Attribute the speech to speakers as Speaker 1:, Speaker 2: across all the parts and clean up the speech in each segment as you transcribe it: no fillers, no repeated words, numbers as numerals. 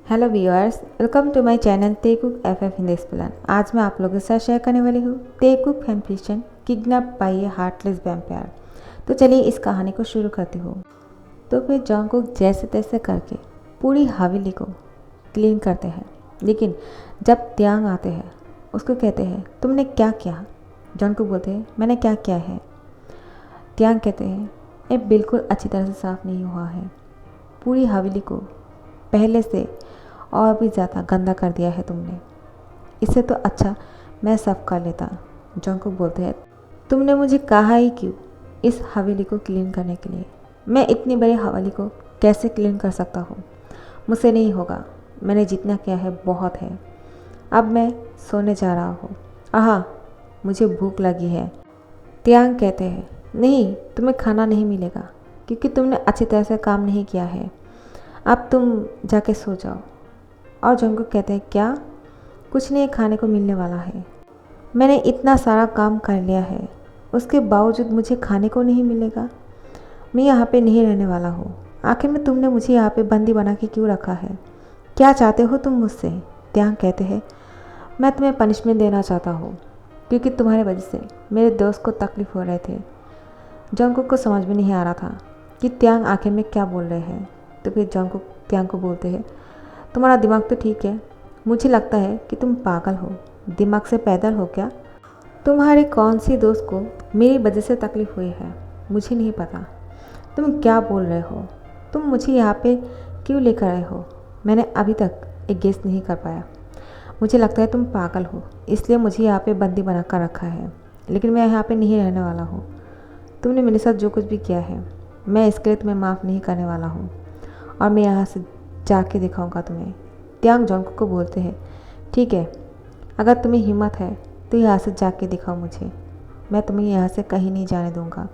Speaker 1: Hello viewers, welcome to my channel तेकुक FF in this plan. आज मैं आप लोगों के साथ शेयर करने वाली हूँ तेकुक फैनफिक्शन किडनैप बाय ए हार्टलेस वैम्पायर। तो चलिए इस कहानी को शुरू करती हूँ। तो फिर जॉन्गकुक जैसे तैसे करके पूरी हवेली को क्लीन करते हैं, लेकिन जब त्यांग आते हैं उसको कहते हैं तुमने क्या किया। जॉन्गकुक बोलते हैं मैंने क्या किया है। त्यांग कहते हैं ये बिल्कुल अच्छी तरह से साफ़ नहीं हुआ है, पूरी हवेली को पहले से और भी ज़्यादा गंदा कर दिया है तुमने, इससे तो अच्छा मैं साफ कर लेता। जॉन्गकुक बोलते हैं तुमने मुझे कहा ही क्यों इस हवेली को क्लीन करने के लिए। मैं इतनी बड़ी हवेली को कैसे क्लीन कर सकता हूँ, मुझसे नहीं होगा। मैंने जितना किया है बहुत है, अब मैं सोने जा रहा हूँ। आहा, मुझे भूख लगी है। त्यांग कहते हैं नहीं, तुम्हें खाना नहीं मिलेगा क्योंकि तुमने अच्छी तरह से काम नहीं किया है। अब तुम जाके सो जाओ। और जॉन्गकुक कहते हैं क्या, कुछ नहीं खाने को मिलने वाला है। मैंने इतना सारा काम कर लिया है, उसके बावजूद मुझे खाने को नहीं मिलेगा। मैं यहाँ पे नहीं रहने वाला हूँ। आखिर में तुमने मुझे यहाँ पे बंदी बना के क्यों रखा है, क्या चाहते हो तुम मुझसे। त्यांग कहते हैं मैं तुम्हें पनिशमेंट देना चाहता हूँ क्योंकि तुम्हारे वजह से मेरे दोस्त को तकलीफ़ हो रहे थे। जॉन्गकुक को समझ में नहीं आ रहा था कि त्यांग आखिर में क्या बोल रहे हैं। तो फिर जॉन्गकुक त्यांग को बोलते हैं तुम्हारा दिमाग तो ठीक है, मुझे लगता है कि तुम पागल हो, दिमाग से पैदल हो क्या। तुम्हारे कौन सी दोस्त को मेरी वजह से तकलीफ़ हुई है मुझे नहीं पता। तुम क्या बोल रहे हो, तुम मुझे यहाँ पे क्यों लेकर आए हो। मैंने अभी तक एक गेस नहीं कर पाया। मुझे लगता है तुम पागल हो, इसलिए मुझे यहाँ पे बंदी बना कर रखा है, लेकिन मैं यहाँ पे नहीं रहने वाला हूँ। तुमने मेरे साथ जो कुछ भी किया है मैं इसके लिए तुम्हें माफ़ नहीं करने वाला हूँ, और मैं यहाँ से जाके दिखाऊंगा तुम्हें। त्यांग जॉन्गकुक को बोलते हैं ठीक है, अगर तुम्हें हिम्मत है तो यहाँ से जाके दिखाओ मुझे, मैं तुम्हें यहाँ से कहीं नहीं जाने दूंगा,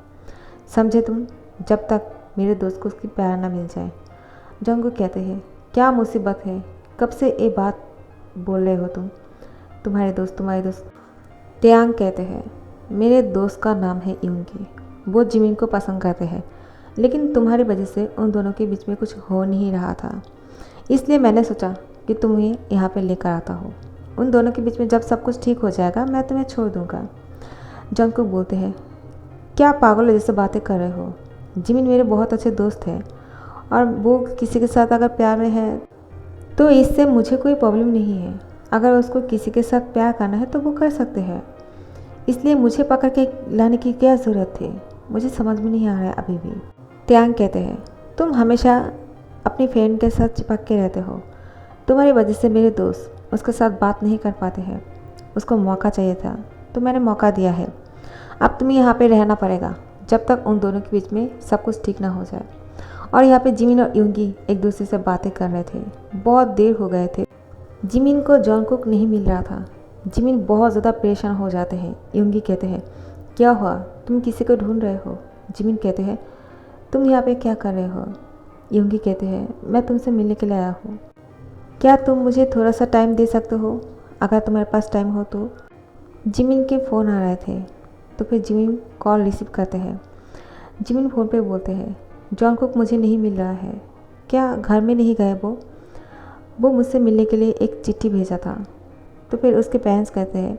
Speaker 1: समझे तुम, जब तक मेरे दोस्त को उसकी प्यार ना मिल जाए। जॉन्गकुक कहते हैं क्या मुसीबत है, कब से ये बात बोल रहे हो तुम। तुम्हारे दोस्त। त्यांग कहते हैं मेरे दोस्त का नाम है यूंगी, वो जिमिन को पसंद करते हैं, लेकिन तुम्हारी वजह से उन दोनों के बीच में कुछ हो नहीं रहा था, इसलिए मैंने सोचा कि तुम्हें यहाँ पे लेकर आता हूँ। उन दोनों के बीच में जब सब कुछ ठीक हो जाएगा मैं तुम्हें छोड़ दूँगा। जॉन्गकुक बोलते हैं क्या पागल जैसे बातें कर रहे हो। जिमिन मेरे बहुत अच्छे दोस्त हैं, और वो किसी के साथ अगर प्यार में है तो इससे मुझे कोई प्रॉब्लम नहीं है। अगर उसको किसी के साथ प्यार करना है तो वो कर सकते हैं, इसलिए मुझे पकड़ के लाने की क्या ज़रूरत थी, मुझे समझ में नहीं आ रहा है अभी भी। त्यांग कहते हैं तुम हमेशा अपनी फ्रेंड के साथ चिपक के रहते हो, तुम्हारी वजह से मेरे दोस्त उसके साथ बात नहीं कर पाते हैं। उसको मौका चाहिए था तो मैंने मौका दिया है, अब तुम्हें यहाँ पे रहना पड़ेगा जब तक उन दोनों के बीच में सब कुछ ठीक ना हो जाए। और यहाँ पे जिमिन और यूंगी एक दूसरे से बातें कर रहे थे, बहुत देर हो गए थे। जिमिन को जॉन्गकुक नहीं मिल रहा था, जिमिन बहुत ज़्यादा परेशान हो जाते हैं। यूंगी कहते हैं क्या हुआ, तुम किसी को ढूंढ रहे हो। जिमिन कहते हैं तुम यहाँ पे क्या कर रहे हो। यूंगी कहते हैं मैं तुमसे मिलने के लिए आया हूँ, क्या तुम मुझे थोड़ा सा टाइम दे सकते हो, अगर तुम्हारे पास टाइम हो तो। जिमिन के फ़ोन आ रहे थे, तो फिर जिमिन कॉल रिसीव करते हैं। जिमिन फ़ोन पे बोलते हैं जॉन्गकुक मुझे नहीं मिल रहा है, क्या घर में नहीं गए वो मुझसे मिलने के लिए एक चिट्ठी भेजा था। तो फिर उसके पेरेंट्स कहते हैं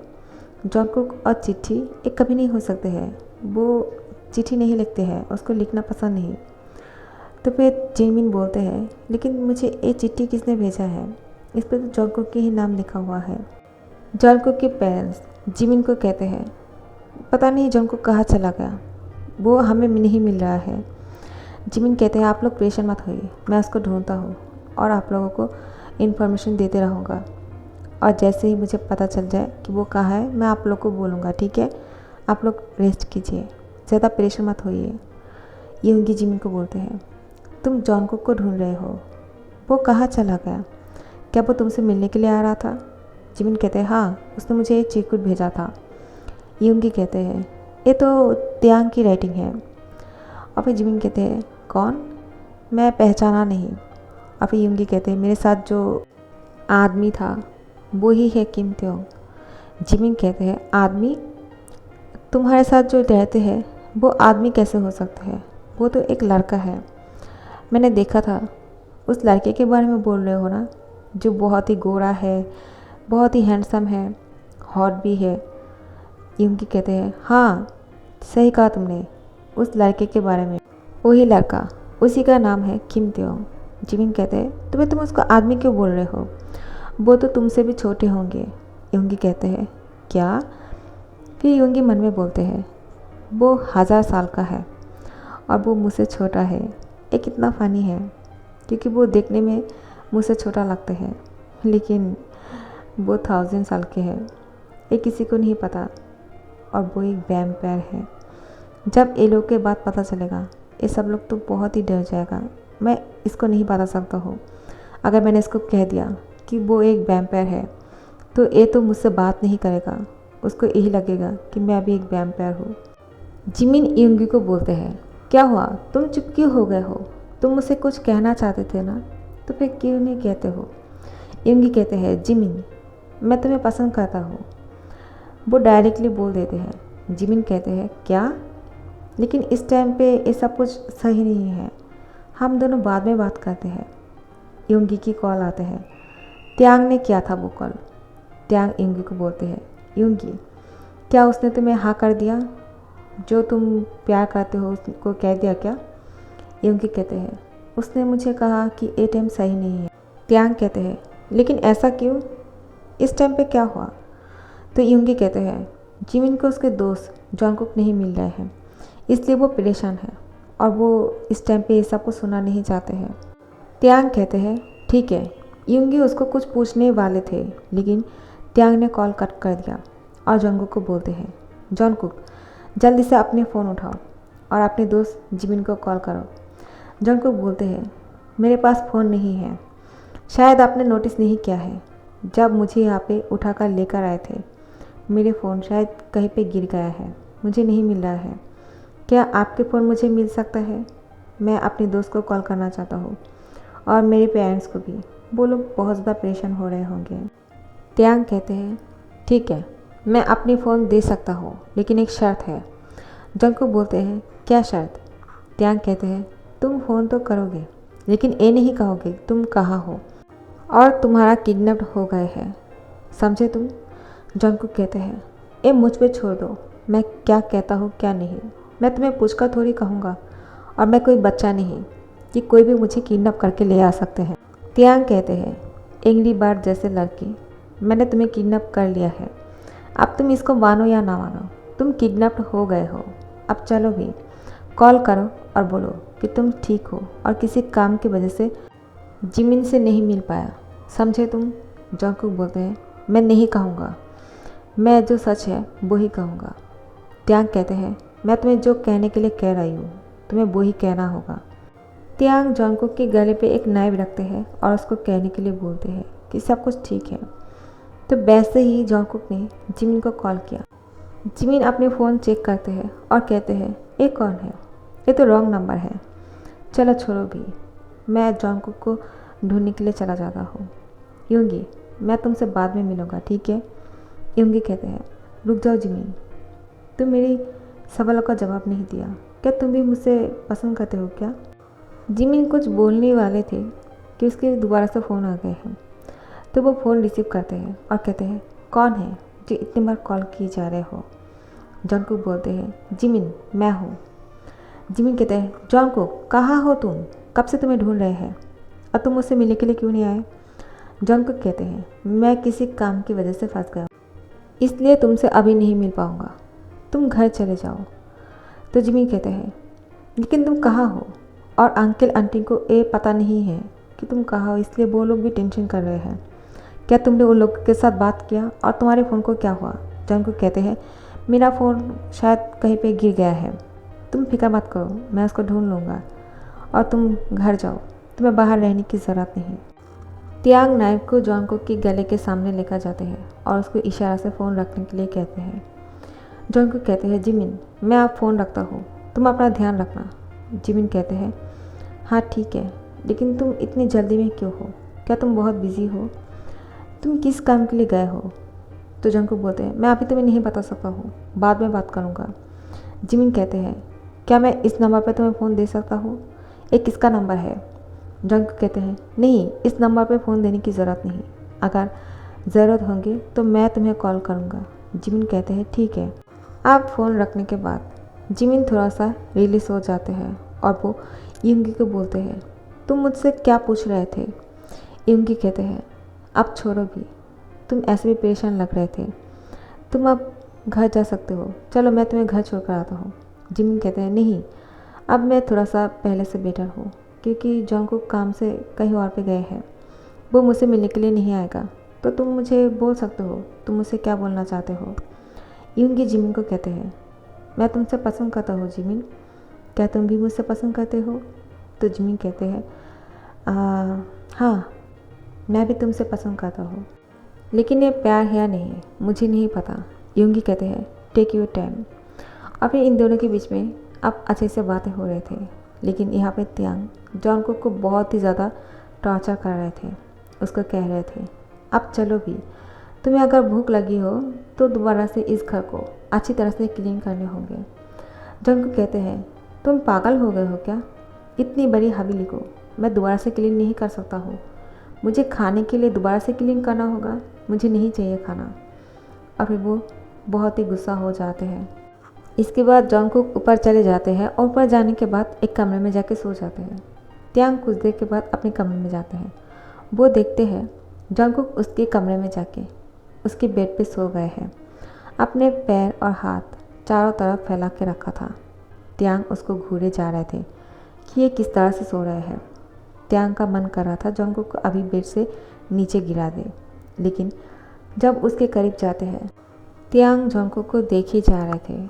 Speaker 1: जॉन्गकुक और चिट्ठी एक कभी नहीं हो सकते हैं, वो चिट्ठी नहीं लिखते हैं, उसको लिखना पसंद नहीं। तो फिर जिमिन बोलते हैं लेकिन मुझे ये चिट्ठी किसने भेजा है, इस पर तो जॉन्गकुक के ही नाम लिखा हुआ है। जॉन्गकुक के पेरेंट्स जिमिन को कहते हैं पता नहीं जॉन्गकुक कहाँ चला गया, वो हमें नहीं मिल रहा है। जिमिन कहते हैं आप लोग परेशान मत होइए, मैं उसको ढूंढता हूँ और आप लोगों को इन्फॉर्मेशन देते रहूँगा, और जैसे ही मुझे पता चल जाए कि वो कहाँ है मैं आप लोग को बोलूँगा, ठीक है। आप लोग रेस्ट कीजिए, ज़्यादा परेशान मत होइए। यूंगी जिमिन को बोलते हैं तुम जॉन्गकुक को ढूंढ रहे हो, वो कहाँ चला गया, क्या वो तुमसे मिलने के लिए आ रहा था। जिमिन कहते हैं हाँ, उसने मुझे एक चिरकुट भेजा था। यूंगी कहते हैं ये तो त्यांग की राइटिंग है। और फिर जिमिन कहते हैं कौन, मैं पहचाना नहीं। और फिर यूंगी कहते हैं मेरे साथ जो आदमी था वो ही है किम त्योंग। जिमिन कहते हैं आदमी, तुम्हारे साथ जो रहते हैं वो आदमी कैसे हो सकते हैं, वो तो एक लड़का है, मैंने देखा था। उस लड़के के बारे में बोल रहे हो ना। जो बहुत ही गोरा है, बहुत ही हैंडसम है, हॉट भी है। यूंगी कहते हैं हाँ सही कहा तुमने, उस लड़के के बारे में। वही लड़का, उसी का नाम है किम त्योंग। जिमिन कहते हैं तुम उसको आदमी क्यों बोल रहे हो, वो तो तुमसे भी छोटे होंगे। यूंगी कहते हैं क्या? फिर यूंगी मन में बोलते हैं वो 1000 साल का है और वो मुझसे छोटा है। ये कितना फ़नी है क्योंकि वो देखने में मुझसे छोटा लगते हैं लेकिन वो 1000 साल के हैं। ये किसी को नहीं पता और वो एक वैम्पायर है। जब ये लोग के बात पता चलेगा ये सब लोग तो बहुत ही डर जाएगा। मैं इसको नहीं बता सकता हूँ। अगर मैंने इसको कह दिया कि वो एक वैम्पायर है तो ये तो मुझसे बात नहीं करेगा, उसको यही लगेगा कि मैं भी एक वैम्पायर हूँ। जिमिन यूंगी को बोलते हैं क्या हुआ, तुम चुप क्यों हो गए हो? तुम मुझसे कुछ कहना चाहते थे ना, तो फिर क्यों नहीं कहते हो? यूंगी कहते हैं जिमिन मैं तुम्हें पसंद करता हूँ। वो डायरेक्टली बोल देते हैं। जिमिन कहते हैं क्या? लेकिन इस टाइम पे ये सब कुछ सही नहीं है, हम दोनों बाद में बात करते हैं। यूंगी की कॉल आते हैं। त्यांग ने किया था वो कॉल। त्यांग यूंगी को बोलते हैं यूंगी क्या उसने तुम्हें हाँ कर दिया? जो तुम प्यार करते हो उसको कह दिया क्या? यूंगी कहते हैं उसने मुझे कहा कि ये टाइम सही नहीं है। त्यांग कहते हैं लेकिन ऐसा क्यों, इस टाइम पे क्या हुआ? तो यूंगी कहते हैं जिमिन को उसके दोस्त जॉनकुक नहीं मिल रहे हैं इसलिए वो परेशान है और वो इस टाइम पे ये सब कुछ सुनना नहीं चाहते हैं। त्यांग कहते हैं ठीक है। यूंगी उसको कुछ पूछने वाले थे लेकिन त्यांग ने कॉल कट कर दिया और जॉनकुक को बोलते हैं जॉनकुक जल्दी से अपने फ़ोन उठाओ और अपने दोस्त जिमिन को कॉल करो। जॉनकुक बोलते हैं मेरे पास फ़ोन नहीं है, शायद आपने नोटिस नहीं किया है, जब मुझे यहाँ पे उठाकर लेकर आए थे मेरे फ़ोन शायद कहीं पे गिर गया है, मुझे नहीं मिल रहा है। क्या आपके फ़ोन मुझे मिल सकता है? मैं अपने दोस्त को कॉल करना चाहता हूँ और मेरे पेरेंट्स को भी, वो लोग बहुत ज़्यादा परेशान हो रहे होंगे। त्यांग कहते हैं ठीक है मैं अपनी फ़ोन दे सकता हूँ लेकिन एक शर्त है। जॉनकुक बोलते हैं क्या शर्त? त्यांग कहते हैं तुम फ़ोन तो करोगे लेकिन ये नहीं कहोगे तुम कहाँ हो और तुम्हारा किडनैप हो गए हैं, समझे तुम? जॉनकुक कहते हैं ये मुझ पे छोड़ दो, मैं क्या कहता हूँ क्या नहीं, मैं तुम्हें पूछकर थोड़ी कहूँगा और मैं कोई बच्चा नहीं कि कोई भी मुझे किडनैप करके ले आ सकते हैं। त्यांग कहते हैं एंग्री बर्ड जैसे लड़की, मैंने तुम्हें किडनैप कर लिया है, अब तुम इसको मानो या ना मानो तुम किडनैप हो गए हो। अब चलो भी कॉल करो और बोलो कि तुम ठीक हो और किसी काम की वजह से जिमिन से नहीं मिल पाया, समझे तुम? जॉनकुक बोलते हैं मैं नहीं कहूँगा, मैं जो सच है वो ही कहूँगा। त्यांग कहते हैं मैं तुम्हें जो कहने के लिए कह रही हूँ तुम्हें वो ही कहना होगा। त्यांग जॉनकुक के गले पे एक नाइफ रखते हैं और उसको कहने के लिए बोलते हैं कि सब कुछ ठीक है। तो वैसे ही जॉनकुक ने जिमिन को कॉल किया। जिमिन अपने फ़ोन चेक करते हैं और कहते हैं ये कौन है, ये तो रॉन्ग नंबर है। चलो छोड़ो भी, मैं जॉनकुक को ढूंढने के लिए चला जाता हूँ। यूंगी मैं तुमसे बाद में मिलूँगा ठीक है? यूंगी कहते हैं रुक जाओ जिमिन, तुम मेरी सवालों का जवाब नहीं दिया, क्या तुम भी मुझसे पसंद करते हो क्या? जिमिन कुछ बोलने वाले थे कि उसके दोबारा से फ़ोन आ गए हैं। तो वो फ़ोन रिसीव करते हैं और कहते हैं कौन है जो इतनी बार कॉल किए जा रहे हो? जॉनकुक बोलते हैं जिमिन मैं हूँ। जिमिन कहते हैं जॉनकुक कहाँ हो तुम, कब से तुम्हें ढूंढ रहे हैं और तुम मुझसे मिलने के लिए क्यों नहीं आए? जॉनकुक कहते हैं मैं किसी काम की वजह से फंस गया इसलिए तुमसे अभी नहीं मिल पाऊँगा, तुम घर चले जाओ। तो जिमिन कहते हैं लेकिन तुम कहाँ हो और अंकल आंटी को ये पता नहीं है कि तुम कहाँ हो, इसलिए वो लोग भी टेंशन कर रहे हैं। क्या तुमने उन लोगों के साथ बात किया और तुम्हारे फ़ोन को क्या हुआ? जॉनकुक कहते हैं मेरा फ़ोन शायद कहीं पे गिर गया है, तुम फिक्र मत करो मैं उसको ढूंढ लूँगा और तुम घर जाओ, तुम्हें बाहर रहने की ज़रूरत नहीं। त्यांग नाइफ को जॉनकुक के गले के सामने लेकर जाते हैं और उसको इशारा से फ़ोन रखने के लिए कहते हैं। जॉनकुक कहते हैं जिमिन मैं आप फ़ोन रखता हूँ, तुम अपना ध्यान रखना। जिमिन कहते हैं हाँ ठीक है, लेकिन तुम इतनी जल्दी में क्यों हो, क्या तुम बहुत बिज़ी हो? तुम किस काम के लिए गए हो? तो जॉनकुक बोलते हैं मैं अभी तुम्हें नहीं बता सकता हूँ, बाद में बात करूँगा। जिमिन कहते हैं क्या मैं इस नंबर पर तुम्हें फ़ोन दे सकता हूँ? ये किसका नंबर है? जंग कहते हैं नहीं, इस नंबर पे फ़ोन देने की ज़रूरत नहीं, अगर ज़रूरत होंगे तो मैं तुम्हें कॉल करूँगा। जिमिन कहते हैं ठीक है। आप फ़ोन रखने के बाद जिमिन थोड़ा सा रिलीज हो जाते हैं और वो यूंगी को बोलते हैं तुम मुझसे क्या पूछ रहे थे। यूंगी कहते हैं अब छोड़ो भी, तुम ऐसे भी परेशान लग रहे थे, तुम अब घर जा सकते हो, चलो मैं तुम्हें घर छोड़ कर आता हूँ। जिमिन कहते हैं नहीं, अब मैं थोड़ा सा पहले से बेटर हूँ, क्योंकि जंगकुक काम से कहीं और पे गए हैं, वो मुझसे मिलने के लिए नहीं आएगा, तो तुम मुझे बोल सकते हो तुम मुझसे क्या बोलना चाहते हो। यूंगी जिमिन को कहते हैं मैं तुमसे पसंद करता हूँ जिमिन, क्या तुम भी मुझसे पसंद करते हो। तो जिमिन कहते हैं हाँ, मैं भी तुमसे पसंद करता हूँ, लेकिन ये प्यार है या नहीं मुझे नहीं पता। यूंगी कहते हैं टेक योर टाइम। और फिर इन दोनों के बीच में अब अच्छे से बातें हो रहे थे, लेकिन यहाँ पे त्यांग जंगकुक को बहुत ही ज़्यादा टॉर्चर कर रहे थे। उसको कह रहे थे अब चलो भी, तुम्हें अगर भूख लगी हो तो दोबारा से इस घर को अच्छी तरह से क्लीन करने होंगे। जंगकुक कहते हैं तुम पागल हो गए हो क्या, इतनी बड़ी हवेली को मैं दोबारा से क्लीन नहीं कर सकता हूँ, मुझे खाने के लिए दोबारा से क्लीन करना होगा, मुझे नहीं चाहिए खाना। और फिर वो बहुत ही गुस्सा हो जाते हैं। इसके बाद जंगकुक ऊपर चले जाते हैं और ऊपर जाने के बाद एक कमरे में जाके सो जाते हैं। त्यांग कुछ देर के बाद अपने कमरे में जाते हैं। वो देखते हैं जंगकुक उसके कमरे में जाके उसके बेड पे सो गए हैं, अपने पैर और हाथ चारों तरफ फैला के रखा था। त्यांग उसको घूरे जा रहे थे कि ये किस तरह से सो रहे हैं। त्यांग का मन कर रहा था जंगकुक को अभी बेड से नीचे गिरा दे, लेकिन जब उसके करीब जाते हैं त्यांग जंगकुक को देखे जा रहे थे,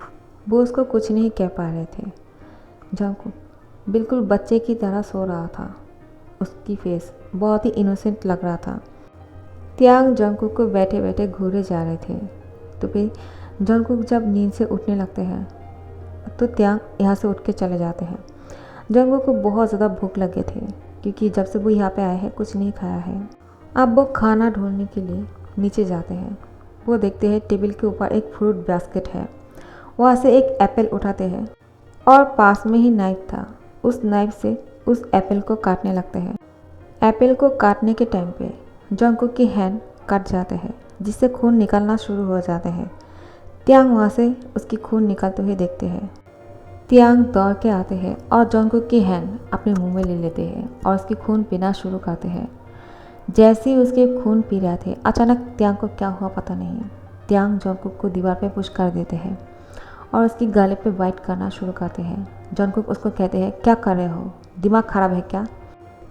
Speaker 1: वो उसको कुछ नहीं कह पा रहे थे। जंगकुक बिल्कुल बच्चे की तरह सो रहा था, उसकी फेस बहुत ही इनोसेंट लग रहा था। त्यांग जंगकुक को बैठे बैठे घूरे जा रहे थे। तो फिर जंगकुक जब नींद से उठने लगते हैं तो त्यांग यहाँ से उठ के चले जाते हैं। जंगकुक को बहुत ज़्यादा भूख लगे थे, क्योंकि जब से वो यहाँ पे आए हैं कुछ नहीं खाया है। अब वो खाना ढूंढने के लिए नीचे जाते हैं। वो देखते हैं टेबल के ऊपर एक फ्रूट बास्केट है, वहाँ से एक एप्पल उठाते हैं और पास में ही नाइफ था, उस नाइफ से उस एप्पल को काटने लगते हैं। एप्पल को काटने के टाइम पे जंगकुक की हैंड कट जाते हैं, जिससे खून निकलना शुरू हो जाते हैं। त्यांग वहाँ से उसकी खून निकलते हुए देखते हैं। त्यांग दौड़ के आते हैं और जंगकुक की हैंड अपने मुंह में ले लेते हैं और उसकी खून पीना शुरू करते हैं। जैसे ही उसके खून पी रहे थे, अचानक त्यांग को क्या हुआ पता नहीं, त्यांग जंगकुक को दीवार पे पुश कर देते हैं और उसकी गले पे बाइट करना शुरू करते हैं। जंगकुक उसको कहते हैं क्या कर रहे हो, दिमाग खराब है क्या।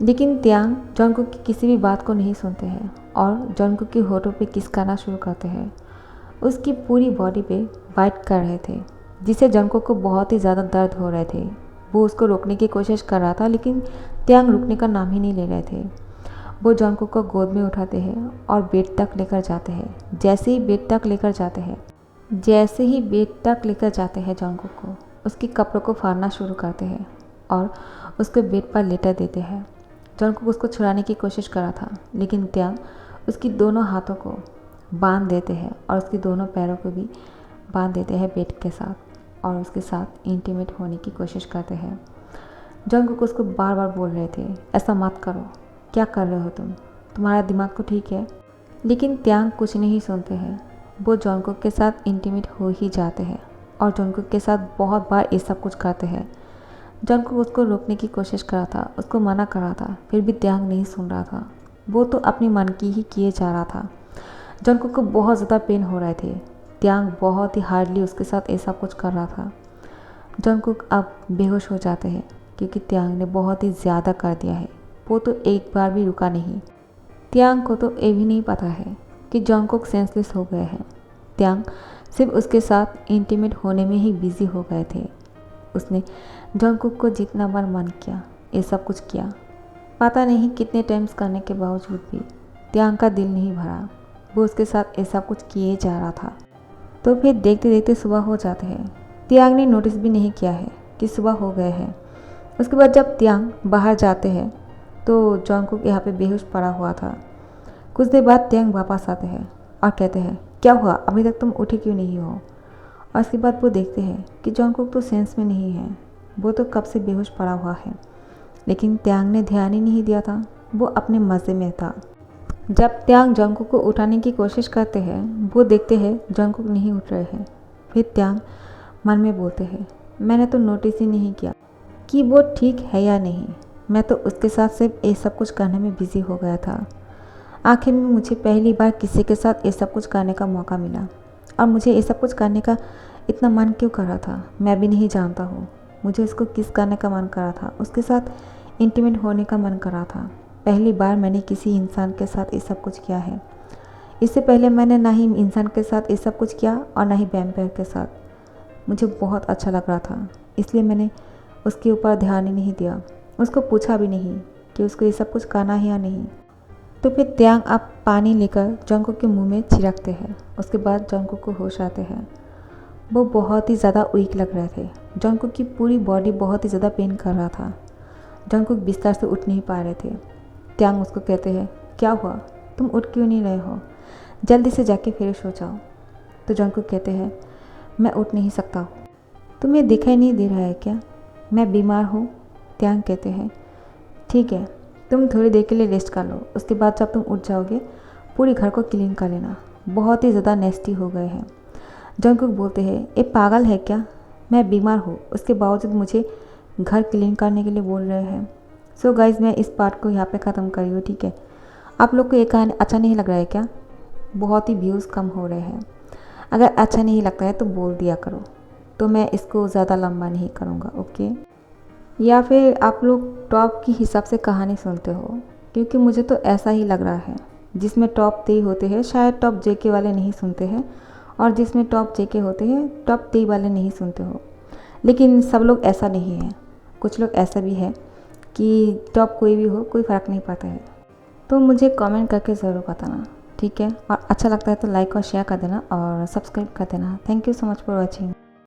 Speaker 1: लेकिन त्यांग जंगकुक की किसी भी बात को नहीं सुनते हैं और जंगकुक के होठों पे किस करना शुरू करते हैं। उसकी पूरी बॉडी पे बाइट कर रहे थे, जिससे जंगकुक को बहुत ही ज़्यादा दर्द हो रहे थे। वो उसको रोकने की कोशिश कर रहा था, लेकिन त्यांग रुकने का नाम ही नहीं ले रहे थे। वो जंगकुक को गोद में उठाते हैं और बेड तक लेकर जाते हैं। जैसे ही बेड तक लेकर जाते हैं जंगकुक को उसके कपड़ों को फाड़ना शुरू करते हैं और उसको बेड पर लेटा देते हैं। जंगकुक उसको छुड़ाने की कोशिश कर रहा था, लेकिन त्यांग उसकी दोनों हाथों को बांध देते हैं और उसके दोनों पैरों को भी बांध देते हैं बेड के साथ और उसके साथ इंटीमेट होने की कोशिश करते हैं। जंगकुक उसको बार बार बोल रहे थे ऐसा मत करो, क्या कर रहे हो तुम, तुम्हारा दिमाग तो ठीक है। लेकिन त्यांग कुछ नहीं सुनते हैं। वो जंगकुक के साथ इंटीमेट हो ही जाते हैं और जंगकुक के साथ बहुत बार ये सब कुछ करते हैं। जंगकुक उसको रोकने की कोशिश कर रहा था, उसको मना कर रहा था, फिर भी त्यांग नहीं सुन रहा था। वो तो अपनी मन की ही किए जा रहा था। जंगकुक को बहुत ज़्यादा पेन हो रहे थे। त्यांग बहुत ही हार्डली उसके साथ ऐसा कुछ कर रहा था। जंगकुक अब बेहोश हो जाते हैं, क्योंकि त्यांग ने बहुत ही ज़्यादा कर दिया है। वो तो एक बार भी रुका नहीं। त्यांग को तो ये भी नहीं पता है कि जंगकुक सेंसलेस हो गए हैं। त्यांग सिर्फ उसके साथ इंटीमेट होने में ही बिजी हो गए थे। उसने जंगकुक को जितना बार मन किया, ये सब कुछ किया, पता नहीं कितने टाइम्स करने के बावजूद भी त्यांग का दिल नहीं भरा। वो उसके साथ ऐसा कुछ किए जा रहा था। तो फिर देखते देखते सुबह हो जाते हैं। त्यांग ने नोटिस भी नहीं किया है कि सुबह हो गए हैं। उसके बाद जब त्यांग बाहर जाते हैं तो जंगकुक यहाँ पे बेहोश पड़ा हुआ था। कुछ देर बाद त्यांग वापस आते हैं और कहते हैं क्या हुआ, अभी तक तुम उठे क्यों नहीं हो। और उसके बाद वो देखते हैं कि जंगकुक तो सेंस में नहीं है, वो तो कब से बेहोश पड़ा हुआ है। लेकिन त्यांग ने ध्यान ही नहीं दिया था, वो अपने मज़े में था। जब त्यांग जंगकुक को उठाने की कोशिश करते हैं, वो देखते हैं जंगकुक नहीं उठ रहे हैं। फिर त्यांग मन में बोलते हैं, मैंने तो नोटिस ही नहीं किया कि वो ठीक है या नहीं, मैं तो उसके साथ सिर्फ ये सब कुछ करने में बिज़ी हो गया था। आखिर में मुझे पहली बार किसी के साथ ये सब कुछ करने का मौका मिला, और मुझे ये सब कुछ करने का इतना मन क्यों कर रहा था मैं भी नहीं जानता हूँ। मुझे उसको किस करने का मन कर रहा था, उसके साथ इंटीमेट होने का मन कर रहा था। पहली बार मैंने किसी इंसान के साथ ये सब कुछ किया है। इससे पहले मैंने ना ही इंसान के साथ ये सब कुछ किया और ना ही वैम्पायर के साथ। मुझे बहुत अच्छा लग रहा था, इसलिए मैंने उसके ऊपर ध्यान ही नहीं दिया, उसको पूछा भी नहीं कि उसको ये सब कुछ करना है या नहीं। तो फिर त्यांग आप पानी लेकर जंगकुक के मुंह में छिड़कते हैं। उसके बाद जंगकुक को होश आते हैं। वो बहुत ही ज़्यादा वीक लग रहे थे। जंगकुक की पूरी बॉडी बहुत ही ज़्यादा पेन कर रहा था। जंगकुक बिस्तर से उठ नहीं पा रहे थे। त्यांग उसको कहते हैं, क्या हुआ, तुम उठ क्यों नहीं रहे हो, जल्दी से जाके फ्रेश हो जाओ। तो जंगकुक कहते हैं, मैं उठ नहीं सकता हूँ, तुम्हें दिखाई नहीं दे रहा है क्या, मैं बीमार हूँ। त्यांग कहते हैं, ठीक है, तुम थोड़ी देर के लिए रेस्ट कर लो, उसके बाद जब तुम उठ जाओगे पूरी घर को क्लीन कर लेना, बहुत ही ज़्यादा नेस्टी हो गए हैं। जंगकुक बोलते हैं, ये पागल है क्या, मैं बीमार हूँ, उसके बावजूद मुझे घर क्लीन करने के लिए बोल रहे हैं। सो गाइज, मैं इस पार्ट को यहाँ पे ख़त्म कर रही हूँ, ठीक है। आप लोग को ये कहानी अच्छा नहीं लग रहा है क्या, बहुत ही व्यूज़ कम हो रहे हैं। अगर अच्छा नहीं लगता है तो बोल दिया करो, तो मैं इसको ज़्यादा लंबा नहीं करूँगा, ओके। या फिर आप लोग टॉप के हिसाब से कहानी सुनते हो, क्योंकि मुझे तो ऐसा ही लग रहा है। जिसमें टॉप 3 होते हैं शायद टॉप जेके वाले नहीं सुनते हैं, और जिसमें टॉप जेके होते हैं टॉप 3 वाले नहीं सुनते हो। लेकिन सब लोग ऐसा नहीं है, कुछ लोग ऐसा भी है कि टॉप कोई भी हो कोई फ़र्क नहीं पड़ता है। तो मुझे कमेंट करके ज़रूर बताना, ठीक है। और अच्छा लगता है तो लाइक और शेयर कर देना और सब्सक्राइब कर देना। Thank you so much for watching.